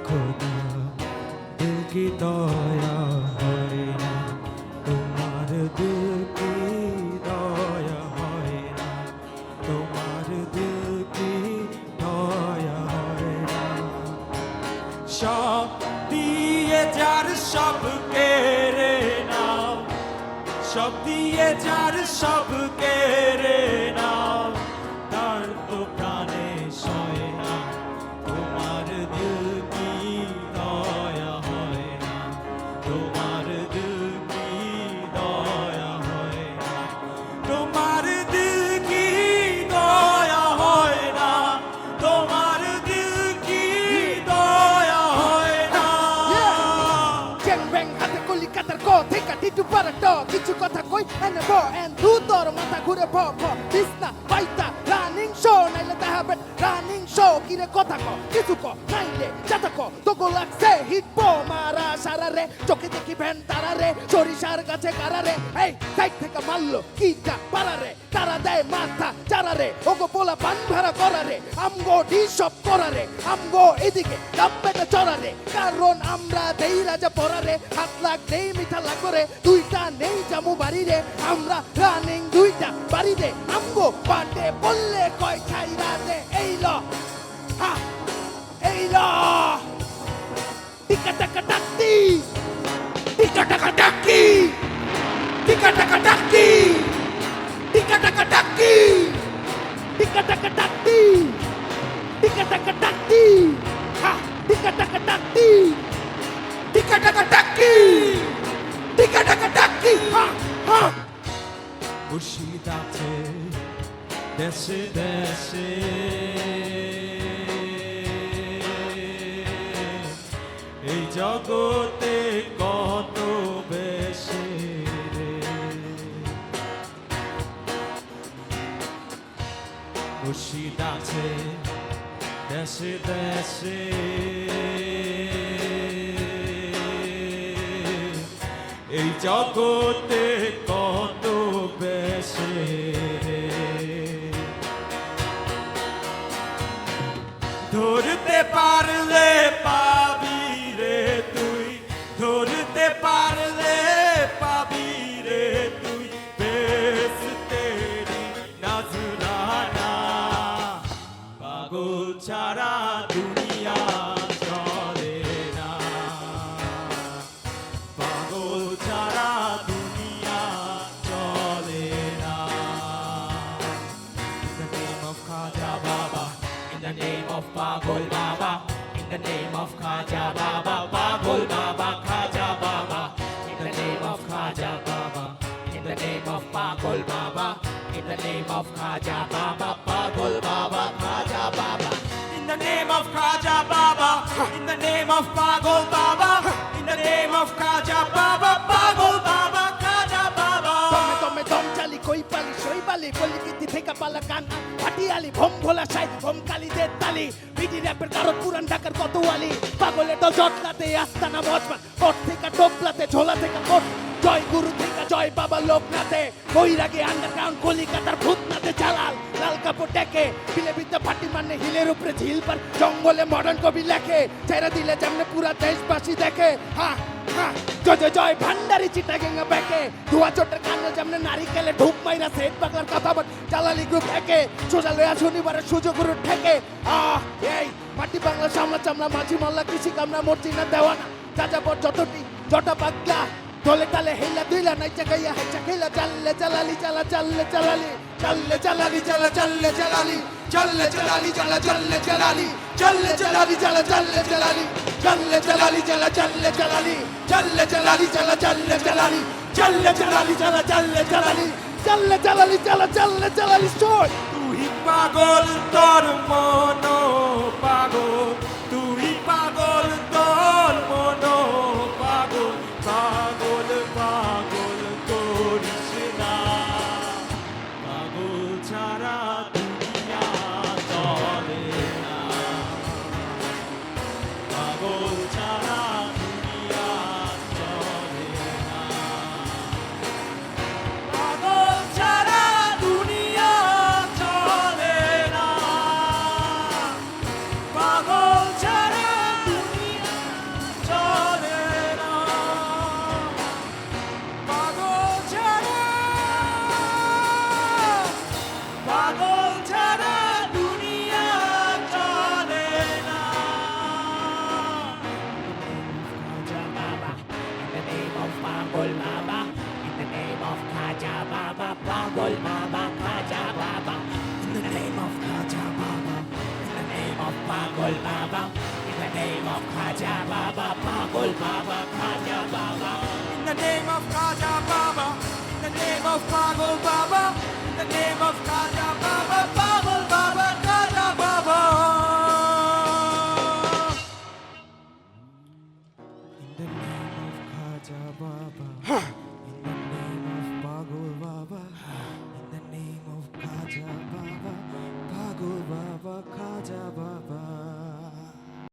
খোদা দিল কি দয়া হয় না, তোমার দিল কি দয়া হয় না, তোমার দিল কি দয়া হয় না। সব দিয়ে যার সব কেড়ে নাও, সব দিয়ে যার সব কেড়ে নাও, তার তো প্রাণে সয় না, তোমার দিল কি দয়া হয় না, তোমার দিল কি দয়া হয় না, তোমার দিল কি দয়া হয় না, তোমার দিল কি দয়া হয় না। চ্যাং ব্যাং হাতে কলিকাতার ক থেকে টিটু পারাট কিছু কথা কই এনে ব এন দু তোর মাথা ঘুরে ভ ভ বিছনা বাইতা রানিং শো নাইলে দেখাবে রানিং শো কিরে কথা ক কিছু ক নাইলে চাতা ক তোগো লাগছে হিট প মারা সারা রে চোখে দেখি ভ্যান তারা রে সরিষার গাছে কারা রে এই সাইড থেকে মারলো কিটা পারা রে তারা দেয় মাথা চারা রে ওগো পোলা পান ভাড়া করা রে আমগো ডি সব করা রে আমগো এদিকে ডাব্বেটা চড়া রে কারণ আমরা দেই রাজা পড়া রে হাত লাগ নেই মিঠা লাগ করে দুইটা নেই জামু বাড়ি রে আমরা রানিং দুইটা বাড়ি রে আমগো পাটে বললে কয় খাই রাতে এই ল হা এই ল টিকা টাকা টাকি টিকা টাকা টাকি টিকা টাকা টাকি টিকা টাকা টাকি টিকা টাকা টাকি টিকা টাকা টাকি হা টিকা টাকা টাকি টিকা টাকা টাকি টিকা টাকা টাকি হা হা মুর্শিদ আছে দেশে দেশে, এই জগতে কত বেশি রে। মুর্শিদ আছে দেশে দেশে, এই জগতে কত বেশি রে। ধরতে পারলে পাবি রে তুই, ধরতে পারলে পাবি রে তুই, বেশ তেরি নজরানা। পাগল ছাড়া দুনিয়া চলে না, পাগল ছাড়া দুনিয়া চলে না। In the name of Khaja Baba, in the name of Pagol Baba, in the name of Khaja Baba, Pagol Baba, Khaja Baba, in the name of Khaja Baba, in the name of Pagol Baba, in the name of Khaja Baba, Pagol Baba, Khaja Baba, in the name of Khaja Baba, in the name of Pagol Baba, in the name of Khaja Baba, Pagol Baba, Khaja Baba. দমে দমে দম চালি কই পালি সই বালি কলিকিতি থেকে পালা কান ফাটিয়ালি ভম ভোলা সাই ভম কালি দে তালি বিডি র্যাপের কারো পুরান ঢাকার কতওয়ালি পাগলে তো জটলাতে আস্তানা মজমান কোট থেকে টোপলাতে ঝোলা থেকে কোট জয় গুরু থেকে জয় বাবা লোকনাথে বৈরাগে আন্ডারগ্রাউন্ড কলিকাতার ভূতনাথে চালাল লাল কাপড় ডেকে বিলে বিদ্যা ফাটি মানে হিলের উপরে ঝিল পার জঙ্গলে মডার্ন কবি লেখে ছেড়ে দিলে যেমনে পুরা দেশবাসী দেখে হা হা জয় জয় জয় ভান্ডারি চিটা গেঙ্গা ব্যাকে ধোয়া চোটের কানে যেমনে নারিকেলে ঢুক মাইরা সেট বাংলার কথা বল জালালি গ্রুপ একে সোজা লয়া শনিবারের সুযোগ ঠেকে এই মাটি বাংলা সামলা চামলা মাঝি মাল্লা কৃষি কামরা মর্জি না দেওয়ানা যা যাবর যতটি জটা পাগলা ঢোলে টালে হেলা দুইলা নাইচা গাইয়া হেচা খেলা চাললে চালালি চালা চাললে চালালি চাললে চালালি চালা চাললে চালালি চাললে চালালি চালা চাললে চালালি চাললে চালালি চালা চাললে চালালি চাললে চালালি চালা চাললে চালালি চাললে চালালি চালা চাললে চালালি চাললে চালালি চালা চাললে চালালি চাললে চালালি চালা চাললে চালালি চল তুই পাগল তোর মন পাগল, তুই পাগল তোর মন পাগল, পাগল পাগল করিস না, পাগল ছাড়া দুনিয়া চলে না, পাগল ছাড়া দুনিয়া চলে না, পাগল ছাড়া দুনিয়া চলে না, পাগল of Khaja Baba, Pagol Baba, Khaja Baba. In the name of Khaja Baba, in the name of Pagol Baba, in the name of Khaja Baba, Pagol Baba, Khaja Baba. In the name of Khaja Baba.